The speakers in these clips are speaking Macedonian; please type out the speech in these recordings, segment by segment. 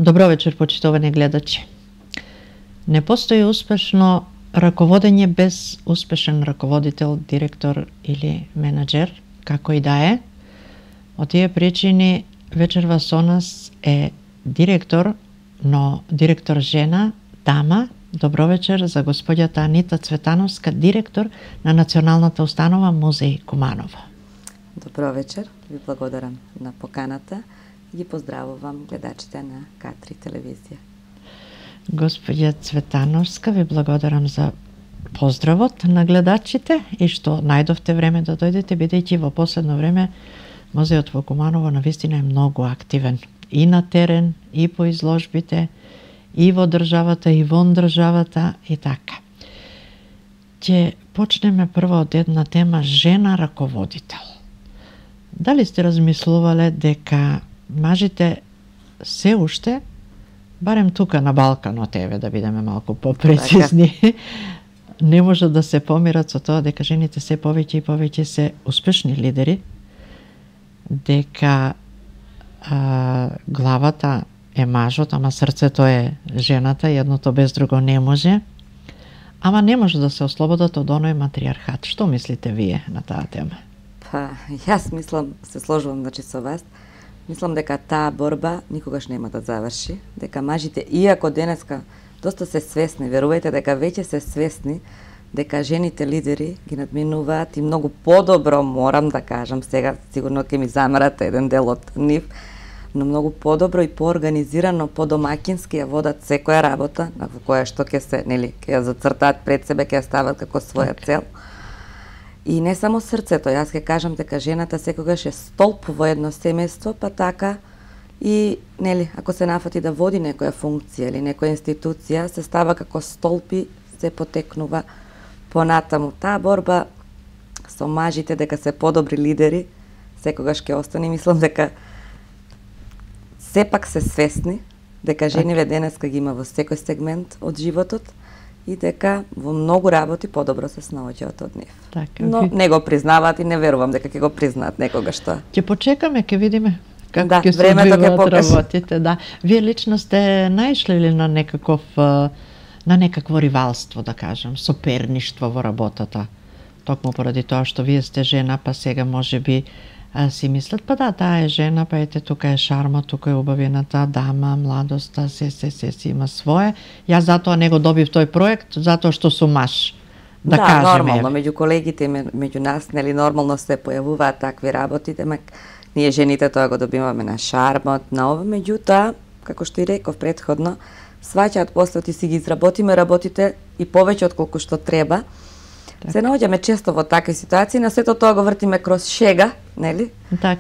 Добро вечер, почитувани гледачи. Не постои успешно раководење без успешен раководител, директор или менеджер, како и да е. Од тие причини вечерва со нас е директор, но директор жена, дама. Добро вечер за господјата Анита Цветановска, директор на Националната установа Музеј Куманово. Добро вечер, ви благодарам на поканата и ги поздравувам гледачите на К3 телевизија. Господја Цветановска, ви благодарам за поздравот на гледачите и што најдовте време да дојдете, бидејќи во последно време Музејот во Куманово навистина е многу активен и на терен, и по изложбите, и во државата, и вон државата, и така. Ќе почнеме прво од една тема жена раководител. Дали сте размислувале дека мажите се уште, барем тука на Балканот, еве да бидеме малку попрецизни, не можат да се помират со тоа дека жените се повеќе и повеќе се успешни лидери, дека главата е мажот, ама срцето е жената, едното без друго не може, ама не може да се ослободат од оној матриархат. Што мислите вие на таа тема? Па, јас мислам, се сложувам со вас, мислам дека таа борба никогаш нема да заврши, дека мажите, иако денеска доста се свесни, верувајте дека веќе се свесни, дека жените лидери ги надминуваат и многу подобро, морам да кажам, сега сигурно ќе ми замрат еден дел од нив, но многу подобро и поорганизирано, подомакински ја водат секоја работа, на која што ќе се, нели, ќе ја зацртаат пред себе, ќе ја стават како своја цел. И не само срцето, јас ќе кажам дека жената секогаш е столб во едно семејство, па така и, нели, ако се нафати да води некоја функција или некоја институција, се става како столб и се потекнува понатаму. Таа борба со мажите дека се подобри лидери, секогаш ќе остане. Мислам дека сепак се свесни дека жениве денеска ги има во секој сегмент од животот и дека во многу работи подобро се снаоѓаат од нив. Така, но не го признаваат и не верувам дека ќе го признаат некогаш тоа. Ќе почекаме, ќе видиме како ќе се одвиваат работите. Да. Вие лично сте наишли ли на на некакво ривалство, да кажам, соперништво во работата? Токму поради тоа што вие сте жена, па сега можеби си мислат, па да, таа е жена, па ете, тука е шарма, тука е убавината дама, младоста, се има свое. Јас затоа не го добив тој проект, затоа што сум маж. Да кажеме. Нормално, меѓу колегите, меѓу нас, нели, нормално се појавуваат такви работи, демек ние жените тоа го добиваме на шармот, на ова, меѓутоа, како што и реков претходно, сваќаат после ти си ги изработиме работите и повеќе отколку што треба. Се наоѓаме често во такви ситуации, на сето тоа го вртиме кроз шега, нели?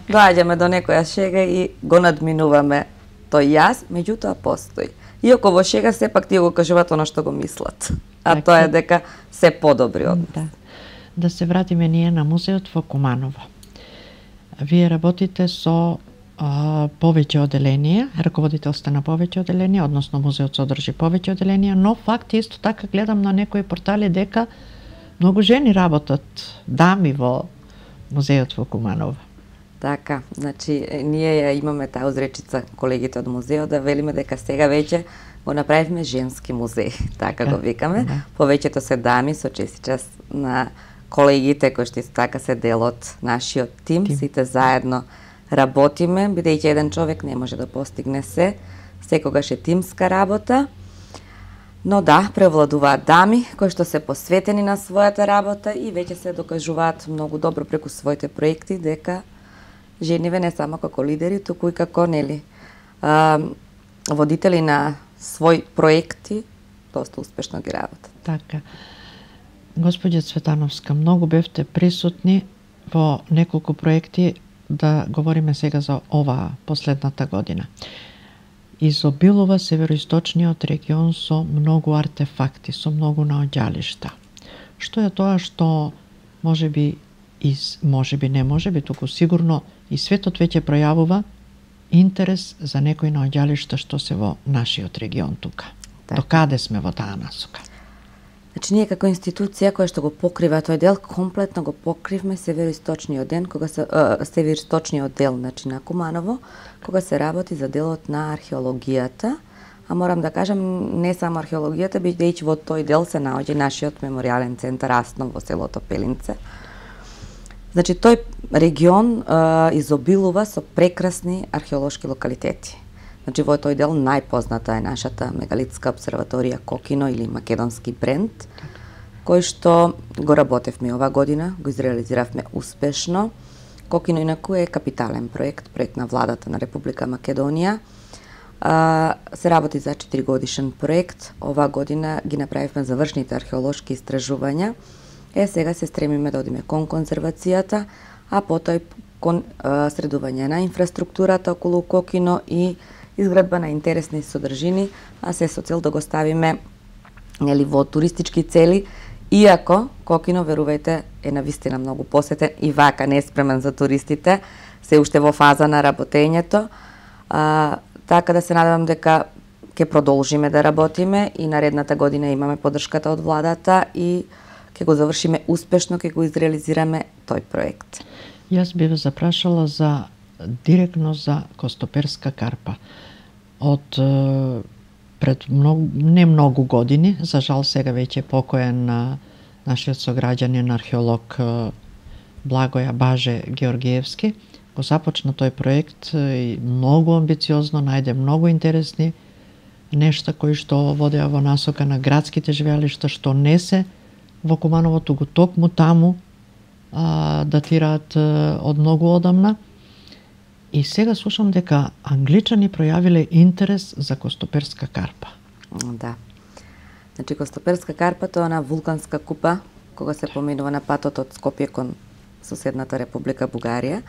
Доаѓаме до некоја шега и го надминуваме тој јас, меѓутоа постои. Иако во шега сепак тие го кажуваат оно што го мислат, а тоа е дека се подобри од нас. Да се вратиме ние на музеот во Куманово. Вие работите со повеќе оделенија, раководител сте на повеќе оделенија, односно музеот содржи повеќе оделенија, но факт исто така гледам на некои портали дека многу жени работат, дами во музеот во Куманово. Така, значи ние ја имаме таа узречица колегите од музеот да велиме дека сега веќе го направивме женски музеј, така го викаме. Повеќето се дами, со чест на колегите кои што така се дел од нашиот тим, сите заедно работиме, бидејќи еден човек не може да постигне се, секогаш е тимска работа. Но да, превладуваат дами кои што се посветени на својата работа и веќе се докажуваат многу добро преку своите проекти дека жениве не само како лидери, туку и како, нели, водители на свој проекти, доста успешно ги работат. Така. Господја Цветановска, многу бевте присутни во неколку проекти, да говориме сега за оваа последната година. Изобилува североисточниот регион со многу артефакти, со многу наоѓалишта. Што е тоа што можеби не можеби, туку сигурно и светот веќе пројавува интерес за некои наоѓалишта што се во нашиот регион тука. До каде сме во таа насока? Значи ние како институција која што го покрива тој дел, комплетно го покривме североисточниот ден, североисточниот дел, значи на Куманово, кога се работи за делот на археологијата, а морам да кажам не само археологијата, бидејќи во тој дел се наоѓа нашиот меморијален центар Аснов во селото Пелинце. Значи тој регион изобилува со прекрасни археолошки локалитети. Значи во тој дел најпозната е нашата мегалитска обсерваторија Кокино или македонски бренд, кој што го работевме ова година, го изреализиравме успешно. Кокино инаку е капитален проект на владата на Република Македонија. Се работи за 4 годишен проект. Ова година ги направивме завршните археолошки истражувања. Сега се стремиме да одиме кон конзервацијата, а потоа кон средување на инфраструктурата околу Кокино и изградба на интересни содржини, а се со цел да го ставиме во туристички цели, иако Кокино, верувајте, е навистина многу посетен и вака не е спремен за туристите, се уште во фаза на работењето, така да се надевам дека ќе продолжиме да работиме и наредната година имаме поддршката од владата и ќе го завршиме успешно, ќе го изреализираме тој проект. Јас би ве запрашала директно за Костоперска карпа. Од пред не многу години, за жал сега веќе покоен нашиот сограѓанин археолог Благоја Баже Георгиевски, го започна тој проект и многу амбициозно, најде многу интересни нешта кои што водеа во насока на градските живеалишта, што не се во Куманово, туку токму таму датираат од многу одамна. И сега слушам дека англичани пројавиле интерес за Костоперска карпа. Да. Значи Костоперска карпа тоа е на вулканска купа, кога се поминува на патот од Скопје кон соседната Република Бугарија.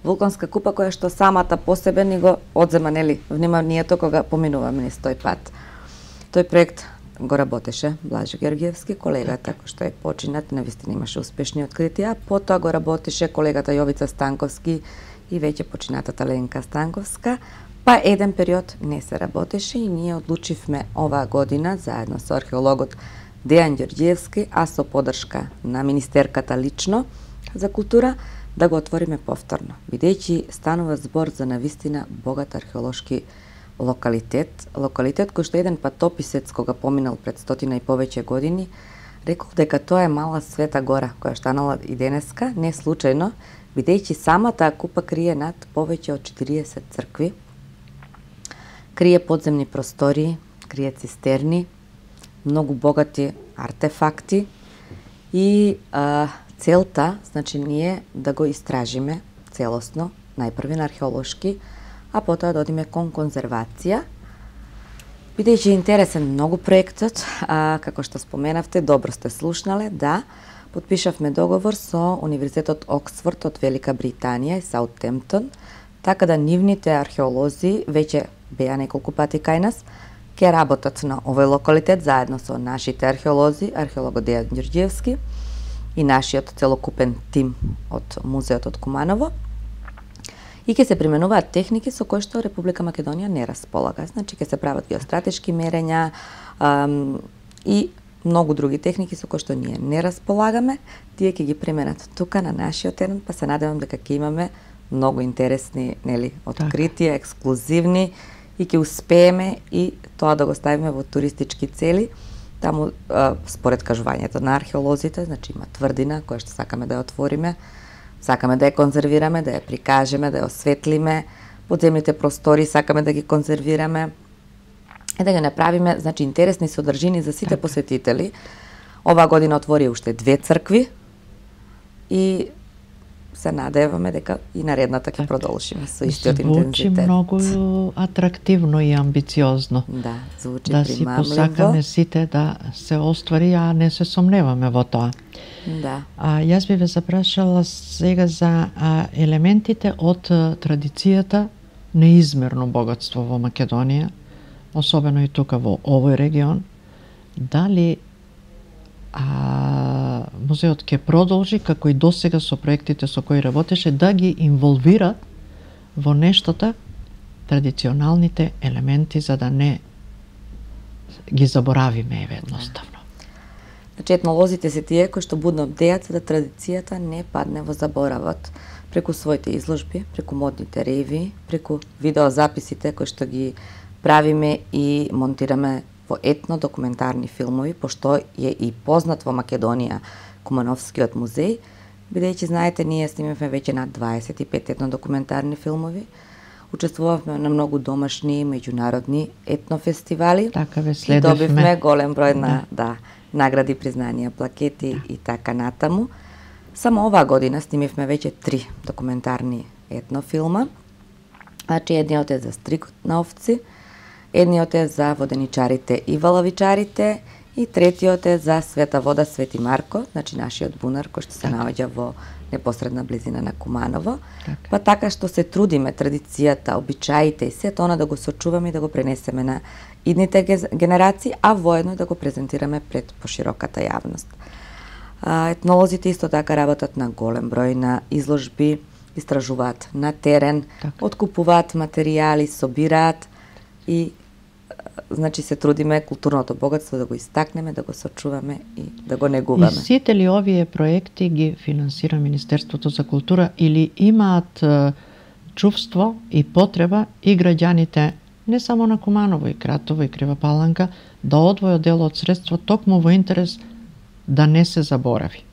Вулканска купа која што самата по себе ни го одзема вниманието кога поминуваме низ тој пат. Тој проект го работеше Блаже Георгиевски, колегата кој што е починат, навистина имаше успешни откритија, потоа го работеше колегата Јовица Станковски и веќе починатата Ленка Станковска, па еден период не се работеше и ние одлучивме оваа година заедно со археологот Дејан Ѓорѓиевски, а со поддршка на министерката лично за култура, да го отвориме повторно, бидејќи станува збор за навистина богат археолошки локалитет кој што еден патописец кога поминал пред 100 и повеќе години, рекол дека тоа е мала Света Гора, која станала и денеска, не случајно, бидејќи самата купа крие над повеќе од 40 цркви, крие подземни простории, крие цистерни, многу богати артефакти и целта, значи ние да го истражиме целосно, најпрви на археолошки, а потоа да одиме кон конзервација. Бидејќи е интересен многу проектот, како што споменавте, добро сте слушнале, да, потпишавме договор со Универзитетот Оксфорд од Велика Британија и Саутемптон, така да нивните археолози веќе беа неколку пати кај нас, ќе работат на овој локалитет заедно со нашите археолози, археологот Дејан Ѓорѓиевски и нашиот целокупен тим од Музеот од Куманово. И ќе се применуваат техники со кои што Република Македонија не располага. Значи ќе се прават геостратешки мерења и многу други техники со кои што ние не располагаме. Тие ќе ги применат тука на нашиот терен, па се надевам дека ќе имаме многу интересни, откритија, ексклузивни и ќе успееме и тоа да го ставиме во туристички цели. Таму според кажувањето на археолозите, значи има тврдина која што сакаме да ја отвориме. Сакаме да ја конзервираме, да ја прикажеме, да ја осветлиме, подземните простори сакаме да ги конзервираме и да ги направиме, значи, интересни содржини за сите посетители. Оваа година отвори уште 2 цркви и се надеваме дека и наредната ќе продолжиме со истиот интензитет. Звучи многу атрактивно и амбициозно. Да, звучи да примамливо. Да си посакаме сите да се оствари, а не се сомневаме во тоа. Да. Јас би ве запрашала сега за елементите од традицијата неизмерно богатство во Македонија, особено и тука во овој регион. Дали музеот ќе продолжи, како и досега со проектите со кои работеше, да ги инволвира во нештата традиционалните елементи, за да не ги заборавиме едноставно? Значи, етнолозите се тие кои што будно бдеат за да традицијата не падне во заборавот преку своите изложби, преку модните реви, преку видеозаписите кои што ги правиме и монтираме во етно-документарни филмови, пошто е и познат во Македонија Кумановскиот музеј, бидејќи знаете ние снимавме веќе над 25 етно-документарни филмови. Учествувавме на многу домашни и меѓународни етнофестивали. Така ве и следевме. добивме голем број на награди, признанија, плакети и така натаму. Само оваа година снимивме веќе 3 документарни етнофилма. Значи, едниот е за стригот на овци, едниот е за воденичарите и валавичарите и третиот е за Света вода Свети Марко, значи нашиот бунар кој што се наоѓа во непосредна близина на Куманово. Па така што се трудиме традицијата, обичаите и сето она да го сочуваме и да го пренесеме на идните генерации, а воедно да го презентираме пред пошироката јавност. Етнолозите исто така работат на голем број на изложби, истражуваат на терен, откупуваат материјали, собираат и значи се трудиме културното богатство да го истакнеме, да го сочуваме и да го негуваме. И сите ли овие проекти ги финансира Министерството за култура или имаат чувство и потреба и граѓаните не само на Куманово и Кратово и Крива Паланка да одвојат дел од средства токму во интерес да не се заборави?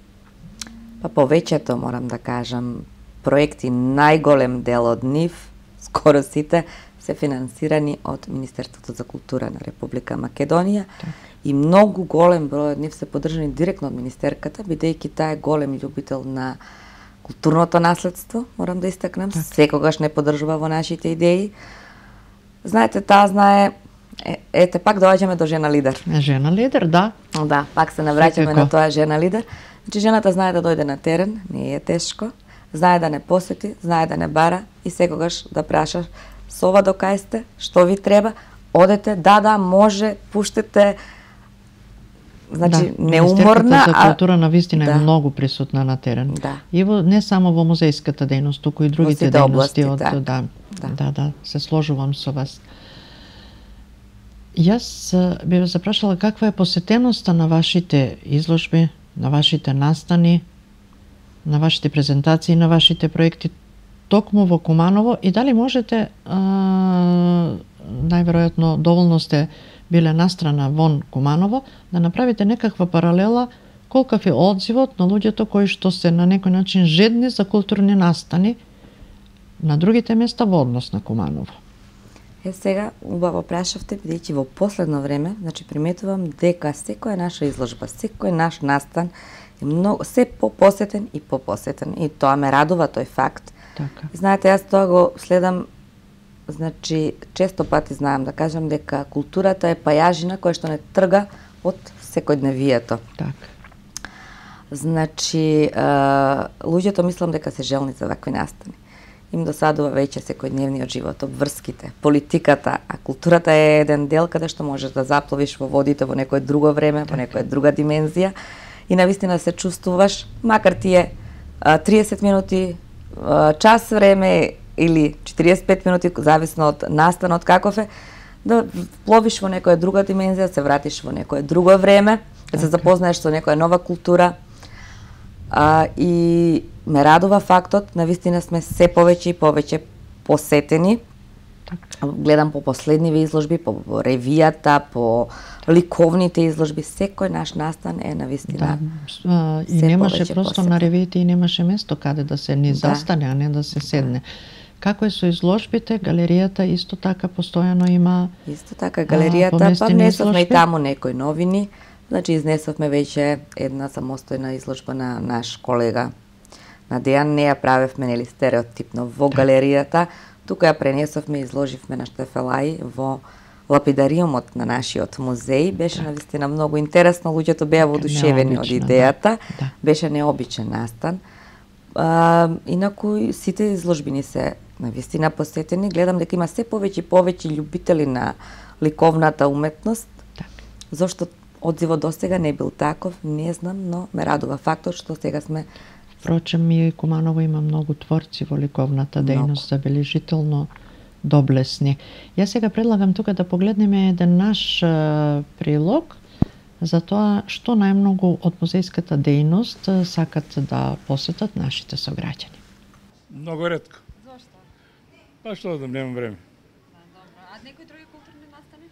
Па повеќето, морам да кажам, проекти, најголем дел од нив, скоро сите, се финансирани од Министерството за култура на Република Македонија и многу голем број од нив се поддржани директно од министерката, бидејќи таа е голем љубител на културното наследство, морам да истакнам, секогаш не поддржува во нашите идеи. Знаете, таа знае, ете пак доаѓаме до жена лидер. Жена лидер, да. Да, пак се навраќаме на тоа жена лидер. Значи, жената знае да дојде на терен, не е тешко, знае да не посети, знае да не бара и секогаш да праша со ова до кај сте, што ви треба, одете, да, може, пуштете, значи, неуморна. Министерството за култура на вистина е многу присутна на терен. И не само во музејската дејност, туку и другите дејности. Да, се сложувам со вас. Јас би ве запрашала каква е посетеноста на вашите изложби, на вашите настани, на вашите презентации, на вашите проекти токму во Куманово и дали можете, најверојатно доволно сте биле настрана вон Куманово, да направите некаква паралела колкав е одзивот на луѓето кои што се на некој начин жедни за културни настани на другите места во однос на Куманово. Сега, убаво прашавте, бидејќи во последно време, значи приметувам дека секоја наша изложба, секој наш настан е многу се попосетен и попосетен и тоа ме радува тој факт. Така. Знаете, јас тоа го следам, значи често пати знаам да кажам дека културата е пајажина која што не трга од секојдневието. Така. Значи, луѓето мислам дека се желни за вакви настани. Им досадува веќе секојдневниот живот, обврските, политиката, а културата е еден дел каде што можеш да запловиш во водите во некое друго време, во некоја друга димензија и навистина се чувствуваш, макар ти е 30 минути, час време или 45 минути, зависно од настанот каков е, да пловиш во некоја друга димензија, се вратиш во некое друго време, да се запознаеш со некоја нова култура. И ме радува фактот, навистина сме се повеќе и повеќе посетени. Гледам по последниве изложби, по ревијата, по ликовните изложби, секој наш настан е навистина. Да, и немаше просто на ревиите и немаше место каде да се ни застане, а не да се седне. Како е со изложбите, галеријата исто така постојано има. Исто така галеријата, па внесовме и таму некои новини. Значи изнесовме веќе една самостојна изложба на наш колега на Дејан, не ја правевме нели стереотипно во галеријата, тука ја пренесовме и изложивме на Штефелај во лапидариумот на нашиот музеј. Беше навистина многу интересно, луѓето беа воодушевени од идејата. Беше необичен настан. Инаку сите изложби ни се навистина посетени. Гледам дека има се повеќе и повеќе љубители на ликовната уметност. Зошто одзивот досега не бил таков, не знам, но ме радува фактот што сега сме. Впрочем, и Куманово има многу творци во ликовната дејност, забележително доблесни. Јас сега предлагам тука да погледнеме еден наш прилог за тоа што најмногу од музејската дејност сакат да посетат нашите сограѓани. Много ретко. Зошто? Па што да немам време. Добро. А некои други културни настани?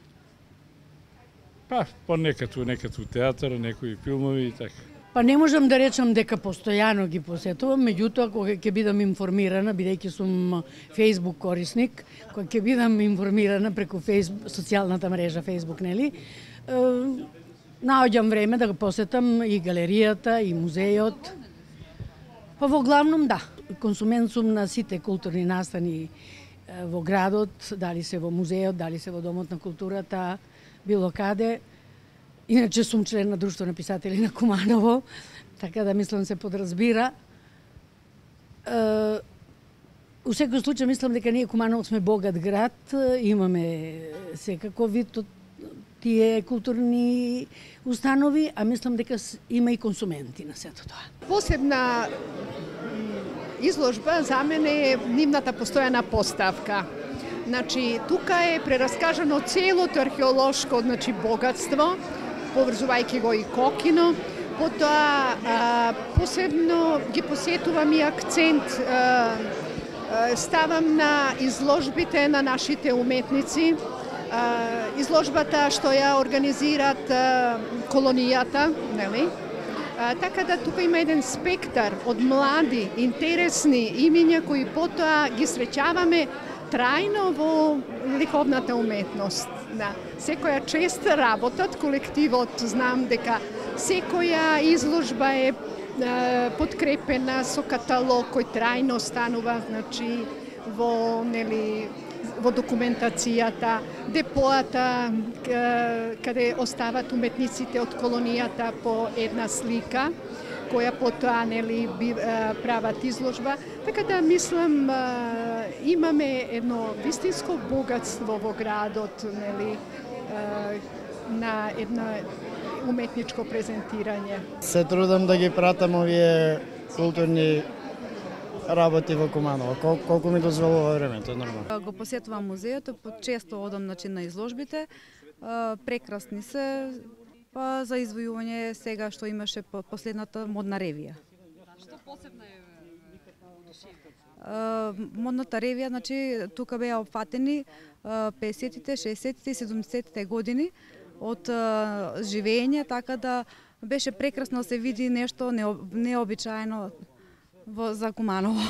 Па понекад у театар, некои филмови и така. Па не можам да речам дека постојано ги посетувам, меѓутоа кога ќе бидам информирана, бидејќи сум Facebook корисник, кога ќе бидам информирана преку социјалната мрежа Facebook, нели? Наоѓам време да го посетам и галеријата, и музејот. Па во главном да, консумент сум на сите културни настани во градот, дали се во музејот, дали се во Домот на културата, било каде. Иначе сум член на Друштво на писатели на Куманово, така да мислам се подразбира. У секој случај мислам дека ние Куманово сме богат град, имаме секако вид од тие културни установи, а мислам дека има и консументи на сето тоа. Посебна изложба за мене е нивната постојана поставка. Значи, тука е прераскажано целото археолошко богатство, поврзувајќи го и Кокино. Потоа посебно ги посетувам и акцент ставам на изложбите на нашите уметници. Изложбата што ја организират колонијата, нели? Така да тука има еден спектар од млади, интересни имиња кои потоа ги среќаваме трајно во ликовната уметност. Да. Секоја честа работат, колективот знам дека секоја изложба е подкрепена со каталог кој трајно станува, значи во документацијата, депоата каде остават уметниците од колонијата по една слика која потоа прават изложба. Така да мислам имаме едно вистинско богатство во градот, на една уметничко презентирање. Се трудам да ги пратам овие културни работи во Куманово, колку ми дозволува времето, нормално. Го посетувам музејот, често одам на изложбите, прекрасни се, па за извојување сега што имаше последната модна ревија. Што посебно е Модната ревија, значи тука беа опфатени 50-тите, 60-тите и 70-тите години од живење, така да беше прекрасно да се види нешто необичаено за Куманово.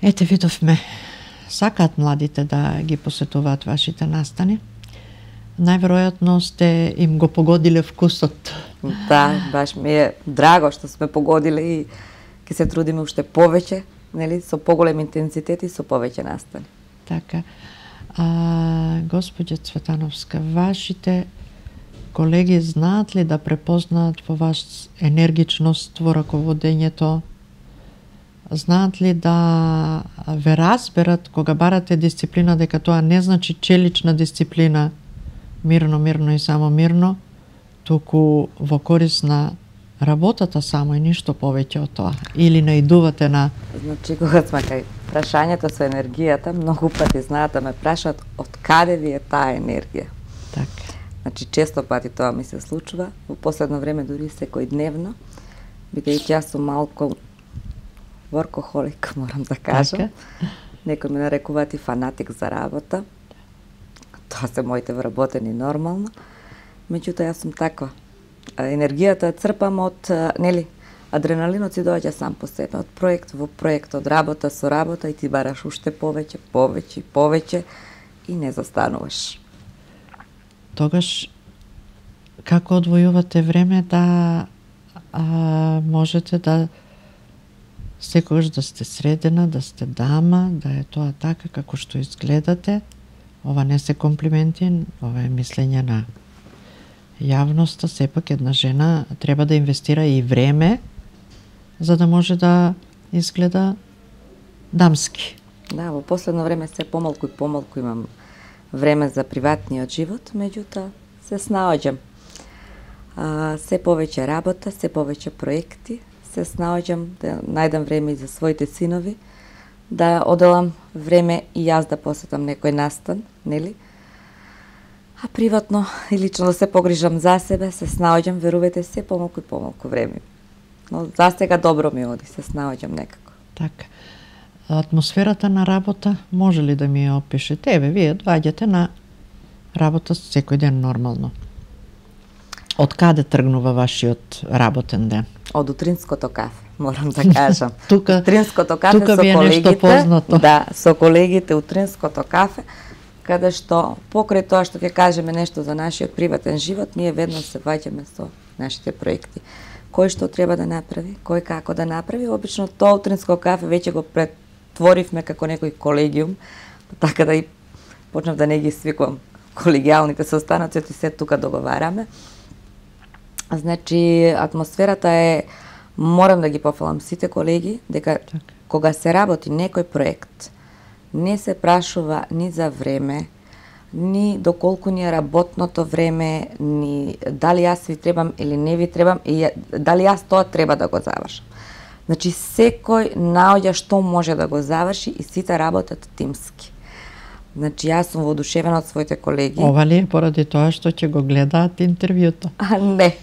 Ете, видовме, сакаат младите да ги посетуваат вашите настани. Најверојатно сте им го погодиле вкусот. Да, баш ми е драго што сме погодиле и ќе се трудиме уште повеќе, нели, со поголем интензитет и со повеќе настани. Така. Господје Цветановска, вашите колеги знаат ли да препознаат во вас енергичност во раководењето? Знаат ли да ве разберат кога барате дисциплина, дека тоа не значи челична дисциплина, мирно и само мирно, туку во корис на работата само и ништо повеќе од тоа? Или наидувате на... Значи, кога сме кај прашањето со енергијата, многу пати знаат да ме прашаат од каде ви е таа енергија. Така. Значи, често пати тоа ми се случува, во последно време дури секојдневно, бидејќи јас сум малку воркохолик, морам да кажам. Така. Некои ме нарекуваат и фанатик за работа. Тоа се моите вработени нормално. Меѓутоа, јас сум таква. Енергијата црпам од, адреналинот си доаѓа сам по себе, од проект во проект, од работа со работа и ти бараш уште повеќе и не застануваш. Тогаш, како одвојувате време да можете да секогаш да сте средена, да сте дама, да е тоа така како што изгледате? Ова не се комплименти, ова е мислење на јавноста. Сепак една жена треба да инвестира и време за да може да изгледа дамски. Да, во последно време се помалку и помалку имам време за приватниот живот, меѓутоа се снаоѓам. Се повеќе работа, се повеќе проекти, се снаоѓам да најдам време и за своите синови, да оделам време и јас да посетам некој настан, нели? А приватно и лично да се погрижам за себе, се снаоѓам, верувате, се помалку и помалку време. Но за сега добро ми оди, се снаоѓам некако. Така. Атмосферата на работа, може ли да ми ја опишете? Еве, вие доаѓате на работа секој ден нормално. Од каде тргнува вашиот работен ден? Од утринското кафе, морам да кажам. Утринското кафе тука со ви е колегите. нешто познато. Да, со колегите утринското кафе, каде што покрај тоа што ќе кажеме нешто за нашиот приватен живот, ние веднаш се ваѓаме со нашите проекти. Кој што треба да направи, кој како да направи. Обично тоа утринско кафе веќе го претворивме како некој колегиум, така да и почнав да не ги свикувам колегијалните состаноци, и се тука договараме. Значи, атмосферата е, морам да ги пофалам сите колеги, дека кога се работи некој проект, не се прашува ни за време, ни доколку ни е работното време, ни дали јас ви требам или не ви требам, и дали јас тоа треба да го завршам. Значи, секој наоѓа што може да го заврши и сите работат тимски. Значи, јас сум воодушевена од своите колеги. Ова ли е поради тоа што ќе го гледаат интервјуто? Не.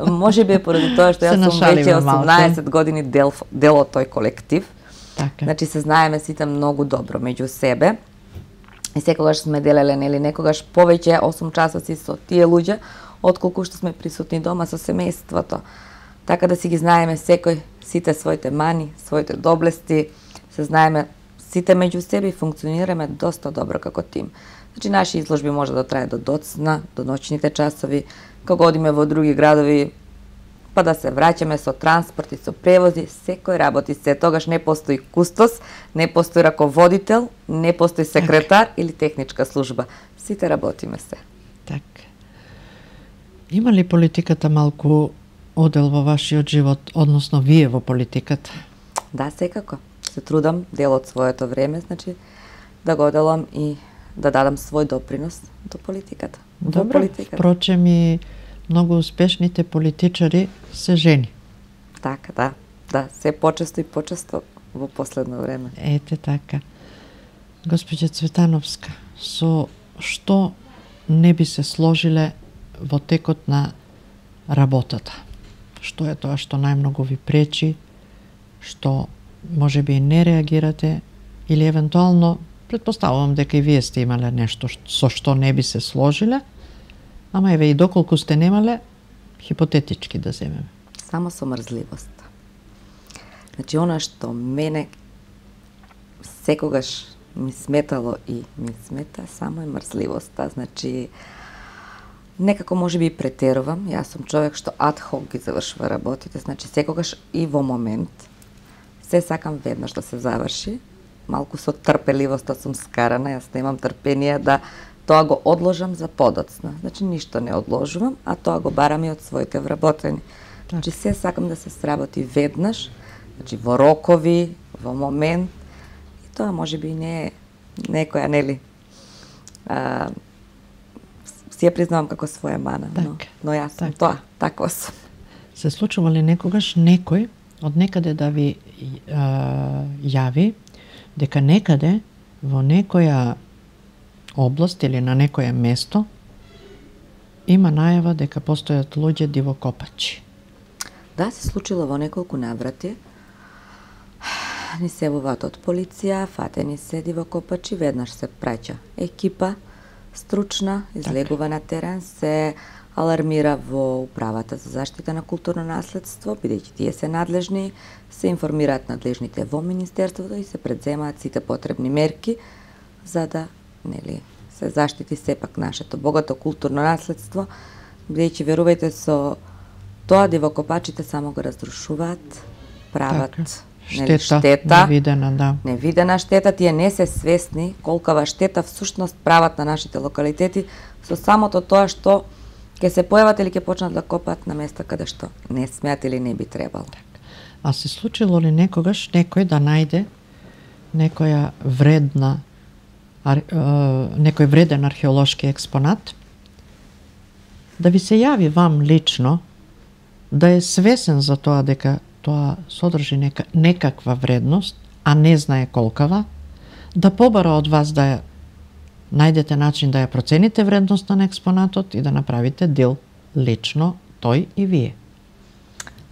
Може би е поради тоа што јас сум веќе 18 години дел од тој колектив. Така. Значи, се знаеме сите многу добро меѓу себе. И секогаш сме делеле, нели, некогаш повеќе 8 часоци со тие луѓе, отколку што сме присутни дома со семејството. Така да си ги знаеме секој, сите своите мани, своите доблести, се знаеме сите меѓу себе и функционираме доста добро како тим. Значи, наши изложби може да трае до доцна, до ноќните часови, кога одиме во други градови, па да се враќаме со транспорт и со превози, секој работи се. Тогаш не постои кустос, не постои раководител, не постои секретар или техничка служба. Сите работиме се. Така. Има ли политиката малку одел во вашиот живот, односно вие во политиката? Да, секако. Се трудам дел од своето време, значи да го оделам и да дадам свој допринос до политиката. Добро, впрочем и многу успешните политичари се жени. Така, да, се почесто и почесто во последно време. Ете така. Госпоѓа Цветановска, со што не би се сложиле во текот на работата? Што е тоа што најмногу ви пречи, што може би не реагирате, или евентуално, предпоставувам дека и вие сте имале нешто со што не би се сложиле, ама еве и доколку сте немале, хипотетички да земеме. Само со мрзливост. Значи, она што мене секогаш ми сметало и ми смета, само е мрзливоста. Значи, некако може би и претерувам. Јас сум човек што адхок ги завршува работите, значи секогаш и во момент се сакам веднаш да се заврши. Малку со трпеливоста сум скарана, јас немам трпение да тоа го одложам за подоцна. Значи, ништо не одложувам, а тоа го барам и од своите вработени. Значи, се сакам да се сработи веднаш, значи, во рокови, во момент, и тоа може би не е некоја, нели, си ја признавам како своја мана, но јас сум тоа, таква сум. Се случува ли некогаш некој од некаде да ви јави дека некаде во некоја област или на некоја место има најава дека постојат луѓе дивокопачи? Да, се случило во неколку наврати. Ни се јавуваат од полиција, фатени се дивокопачи, веднаш се праќа екипа стручна, излегува на терен, се алармира во управата за заштита на културно наследство, бидејќи тие се надлежни, се информираат надлежните во министерството и се предземаат сите потребни мерки за да, нели, се заштити сепак нашето богато културно наследство, бидејќи верувајте со тоа дивокопачите само го разрушуваат, прават штета, невидена, да. Невидена штета, тие не се свесни колкава штета всушност прават на нашите локалитети со самото тоа што ќе се појават или ќе почнат да копаат на места каде што не смеат или не би требало. А се случило ли некогаш некој да најде некоја вредна некој вреден археолошки експонат да ви се јави вам лично, да е свесен за тоа дека тоа содржи некаква вредност, а не знае колкава, да побара од вас да ја најдете начин да ја процените вредноста на експонатот и да направите дел лично тој и вие.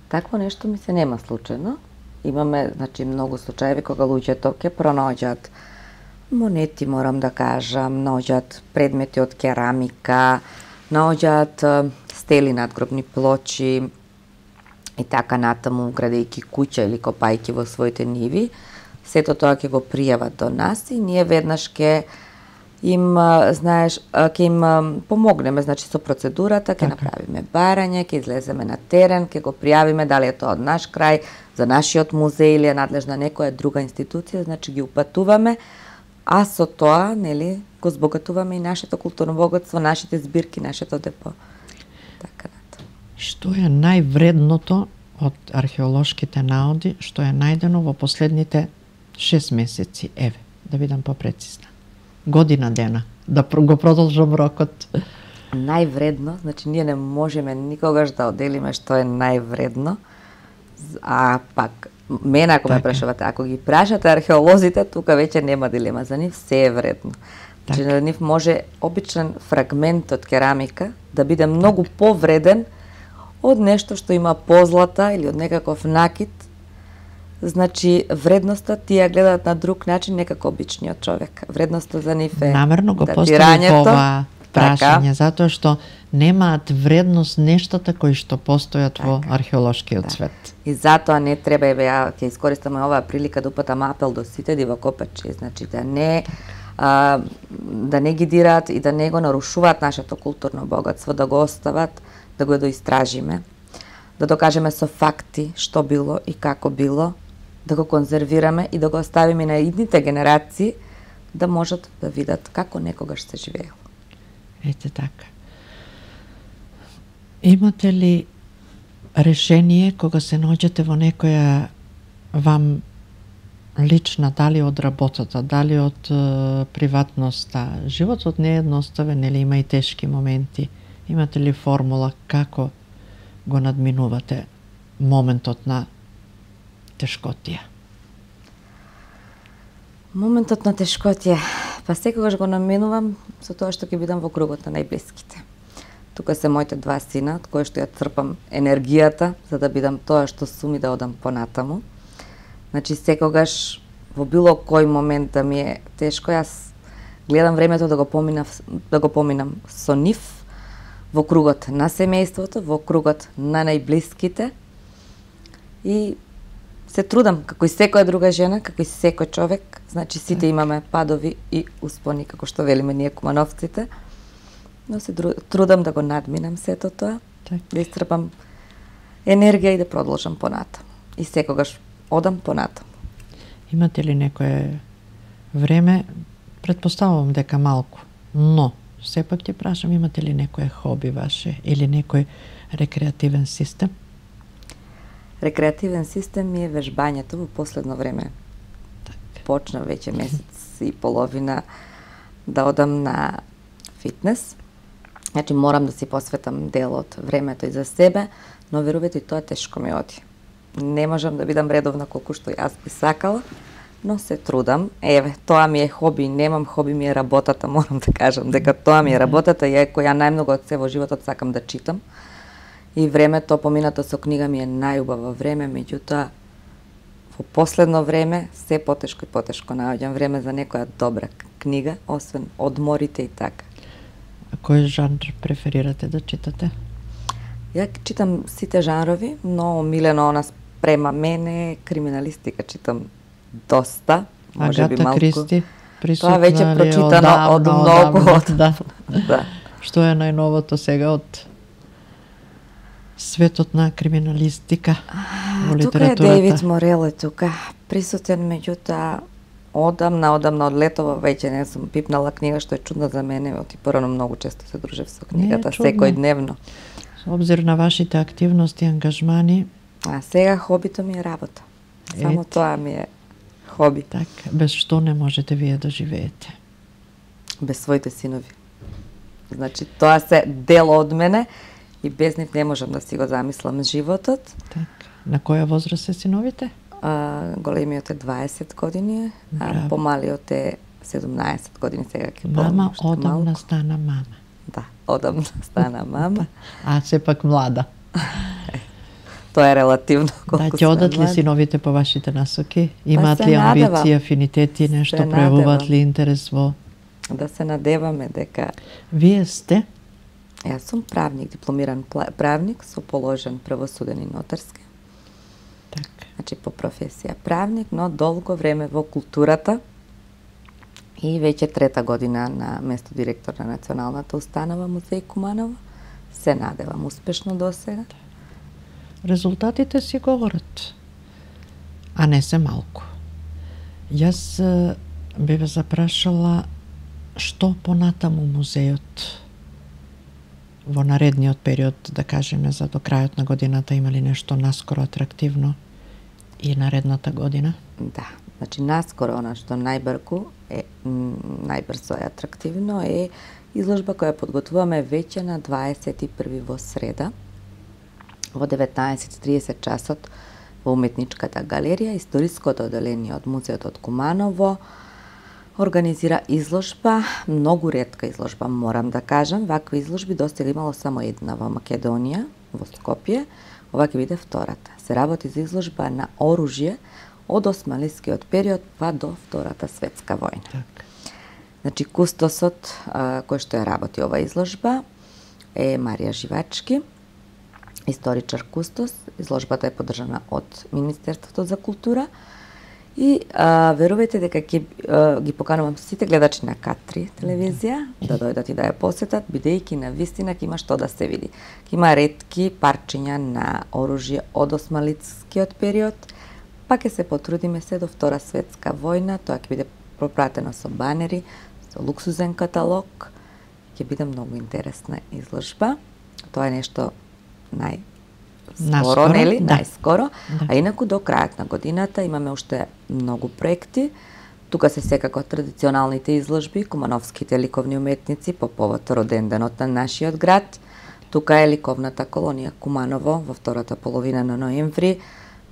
Такво нешто ми се нема случајно. Имаме, значи, многу случаеви кога луѓето ќе пронаоѓаат монети, морам да кажам, наоѓаат предмети од керамика, наоѓаат стели надгробни плочи и така натаму, градејќи куќа или копајќи во своите ниви. Сето тоа ќе го пријават до нас и ние веднаш ќе им, знаеш, ќе им помогнеме, значи, со процедурата, ќе направиме барање, ќе излеземе на терен, ќе го пријавиме дали е тоа од наш крај, за нашиот музеј или е надлежна некоја друга институција, значи ги упатуваме, а со тоа, нели, го збогатуваме и нашето културно богатство, нашите збирки, нашето депо. Така натаму. Што е највредното од археолошките наоди што е најдено во последните 6 месеци? Еве, да бидам попрецизна. Година дена, да го продолжам рокот. Највредно, значи ние не можеме никогаш да оделиме што е највредно, а пак, мене ако ме прашувате, ако ги прашате археолозите, тука веќе нема дилема, за нив се е вредно. Значи за нив може обичен фрагмент од керамика да биде многу повреден од нешто што има позлата или од некаков накид. Значи, вредноста тие гледаат на друг начин, некако обичниот човек. Вредноста за нив е намерно го поставив ова прашање, затоа што немаат вредност нештата кои што постојат во археолошкиот свет. И затоа не треба, еве, ја ќе искористам оваа прилика да упатам апел до сите дивокопачи, значи да не ги дираат и да не го нарушуваат нашето културно богатство, да го остават, да го доистражиме, да докажеме со факти што било и како било, да го конзервираме и да го оставиме на идните генерации да можат да видат како некогаш се живеело. Ете така. Имате ли решение кога се наоѓате во некоја вам лична, дали од работата, дали од приватноста? Животот не е едноставен, или има и тешки моменти? Имате ли формула како го надминувате моментот на тешкотија? Моментот на тешкотија, па секогаш го наменувам со тоа што ќе бидам во кругот на најблиските. Тука се моите два сина, од кои што ја црпам енергијата, за да бидам тоа што сум и да одам понатаму. Значи, секогаш, во било кој момент да ми е тешко, јас гледам времето да го поминам со нив, во кругот на семејството, во кругот на најблиските и се трудам, како и секоја друга жена, како и секој човек, значи сите имаме падови и успони, како што велиме ние кумановците, но се трудам да го надминам сето тоа, да истрпам енергија и да продолжам понатаму. И секогаш одам понатаму. Имате ли некое време, предпоставувам дека малку, но сепак ќе прашам, имате ли некое хоби ваше или некој рекреативен систем? Рекреативен систем ми е вежбањето во последно време. Почна веќе месец и половина да одам на фитнес. Значи морам да си посветам дел од времето и за себе, но верувате, тоа тешко ми оди. Не можам да бидам редовна колку што јас би сакала, но се трудам. Еве, тоа ми е хоби, немам хоби, ми е работата, морам да кажам дека тоа ми е работата, ја најмногу од се во животот сакам да читам. И времето поминато со книга ми е најубаво време, меѓутоа во последно време се потешко и потешко наоѓам време за некоја добра книга, освен одморите и така. А кој жанр преферирате да читате? Ја читам сите жанрови, но омилено она спрема мене криминалистика читам доста, може би малку. Агата Кристи присутна тоа веќе прочитано од многу од да. Што е најновото сега од светот на криминалистика во литературата? Тука е Дейвид Морел тука присутен, меѓутоа одамна од летово веќе не сум пипнала книга, што е чудно за мене, оти порано многу често се дружев со книгата, секој дневно. Со обзир на вашите активности и ангажмани. А сега хобито ми е работа. Само тоа ми е хоби. Така, без што не можете вие да живеете? Без своите синови. Значи, тоа се дел од мене и без нив не можам да си го замислам животот. Така. На која возраст се синовите? Големиот е 20 години, а Браво. помалиот е 17 години, сега ќе Мама одамна стана мама. Да, одамна стана мама. А сепак млада. Тоа е релативно Да, колку ќе одат ли млад. синовите по вашите насоки? Имаат се ли надевам. амбиции, афинитети, нешто Се пројавуваат надевам. ли интерес во? Да се надеваме дека Вие сте? јас сум правник, дипломиран правник со положен правосуден и нотарски. Така. Значи по професија правник, но долго време во културата и веќе трета година на место директор на Националната установа Музеј Куманово. Се надевам успешно досега. Резултатите си говорат, а не се малку. Јас би ве запрашала што понатаму музејот во наредниот период, да кажеме за до крајот на годината, има ли нешто наскоро атрактивно и наредната година? Да, значи наскоро она што најбрзо е атрактивно е изложба која подготвуваме веќе на 21 во среда во 19:30 часот во Уметничката галерија. Историското оделение од Музеот од Куманово организира изложба, многу ретка изложба, морам да кажам. Вакви изложби достига имало само една во Македонија, во Скопје. Ова ќе биде втората. Се работи за изложба на оружје од османлискиот период па до Втората светска војна. Така. Значи, кустосот кој што ја работи ова изложба е Марија Живачки, историчар кустос. Изложбата е поддржана од Министерството за култура и верувајте дека ги поканувам сите гледачи на К3 телевизија да дојдат и да ја посетат, бидејќи на вистина ќе има што да се види. Ќе има ретки парчиња на оружје од османлискиот период, па ќе се потрудиме се до Втора светска војна. Тоа ќе биде пропратено со банери, со луксузен каталог. Ќе биде многу интересна изложба. Тоа е нешто најскоро, нели? Да. Најскоро. Да. А инаку до крајот на годината имаме уште многу проекти. Тука се секако традиционалните изложби, кумановските ликовни уметници по повод роденденот на нашиот град. Тука е ликовната колонија Куманово во втората половина на ноември,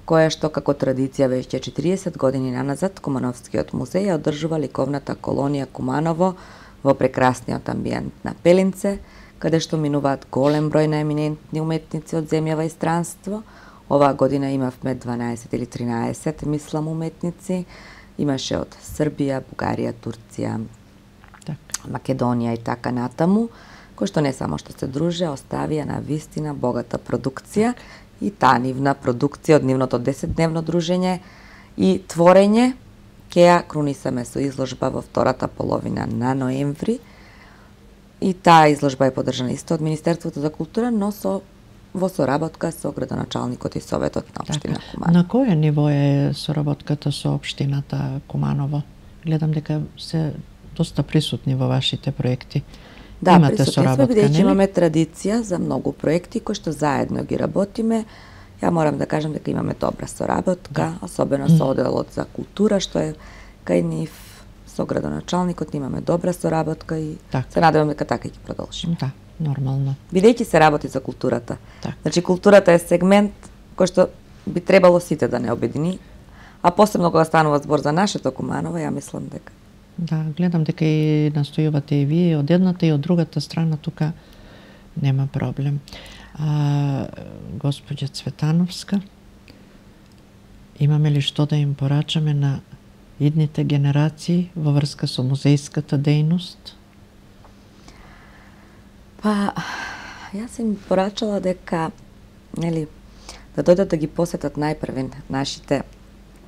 која што како традиција веќе 40 години наназад Кумановскиот музеј ја одржува ликовната колонија Куманово во прекрасниот амбиент на Пелинце, каде што минуваат голем број на еминентни уметници од земјава и странство. Оваа година имавме 12 или 13, мислам, уметници. Имаше од Србија, Бугарија, Турција, Така. Македонија и така натаму, кои што не само што се друже, оставија на вистина богата продукција и таа нивна продукција од нивното 10-дневно дружење и творење ќе ја крунисаме со изложба во втората половина на ноември. И таа изложба е поддржана исто од Министерството за култура, но во соработка со градоначалникот и Советот на општина Куманово. На кое ниво е соработката со општината Куманово? Гледам дека се доста присутни во вашите проекти. Да, Имате присутни сме, соработка, бидејќи нели? имаме традиција за многу проекти кои што заедно ги работиме. Ја морам да кажам дека имаме добра соработка, особено со оделот за култура, што е кај нив, со градоначалникот имаме добра соработка и Така. се надевам дека така ќе продолжиме. Да, нормално. Бидејќи се работи за културата. Така. Значи, културата е сегмент кој што би требало сите да не обедини, а посебно кога станува збор за нашето Куманово, ја мислам дека Да, гледам дека и настојувате и вие од едната и од другата страна, тука нема проблем. Госпоѓа Цветановска, имаме ли што да им порачаме на идните генерации во врска со музејската дејност? Па, јас им порачала дека, нели, да дојдат да ги посетат најпрвен нашите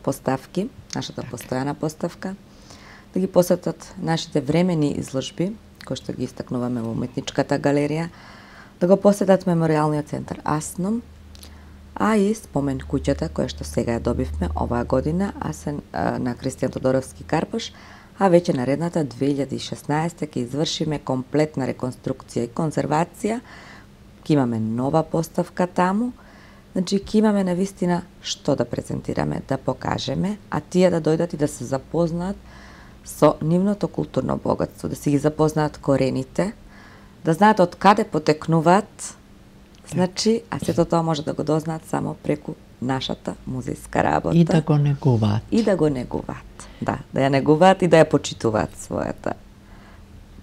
поставки, нашата постојана поставка, да ги посетат нашите времени изложби, кои што ги истакнуваме во Уметничката галерија, да го посетат Меморијалниот центар Асном, а и спомен куќата која што сега ја добивме оваа година, на Кристијан Тодоровски Карпош, а веќе наредната 2016 ќе извршиме комплетна реконструкција и конзервација, ќе имаме нова поставка таму, значи ќе имаме навистина што да презентираме, да покажеме, а тие да дојдат и да се запознаат со нивното културно богатство, да си ги запознаат корените, да знаат од каде потекнуваат, значи, а сето тоа може да го дознаат само преку нашата музејска работа. И да го негуваат. И да го негуваат. Да ја негуваат и да ја почитуваат својата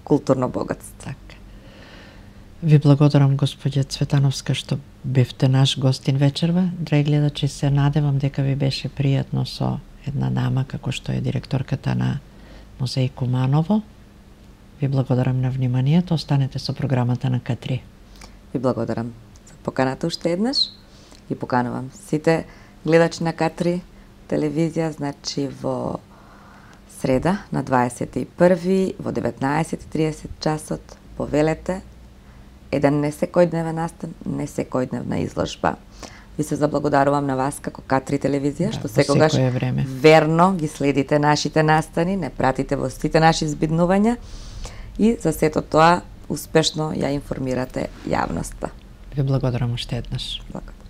културно богатство. Така. Ви благодарам, господја Цветановска, што бевте наш гостин вечерва. Драги гледачи, се надевам дека ви беше пријатно со една дама како што е директорката на Музеј Куманово. Ви благодарам на вниманието. Останете со програмата на К3. Ви благодарам за поканата уште еднаш и поканувам сите гледачи на К3 телевизија, значи во среда на 21 во 19:30 часот повелете еден не секојдневен настан, не секојдневна изложба. Ви се заблагодарувам на вас како К3 телевизија, што секогаш верно ги следите нашите настани, не пратите во сите наши збиднувања и за сето тоа успешно ја информирате јавноста. Ви благодарам уште еднаш. Благодарам.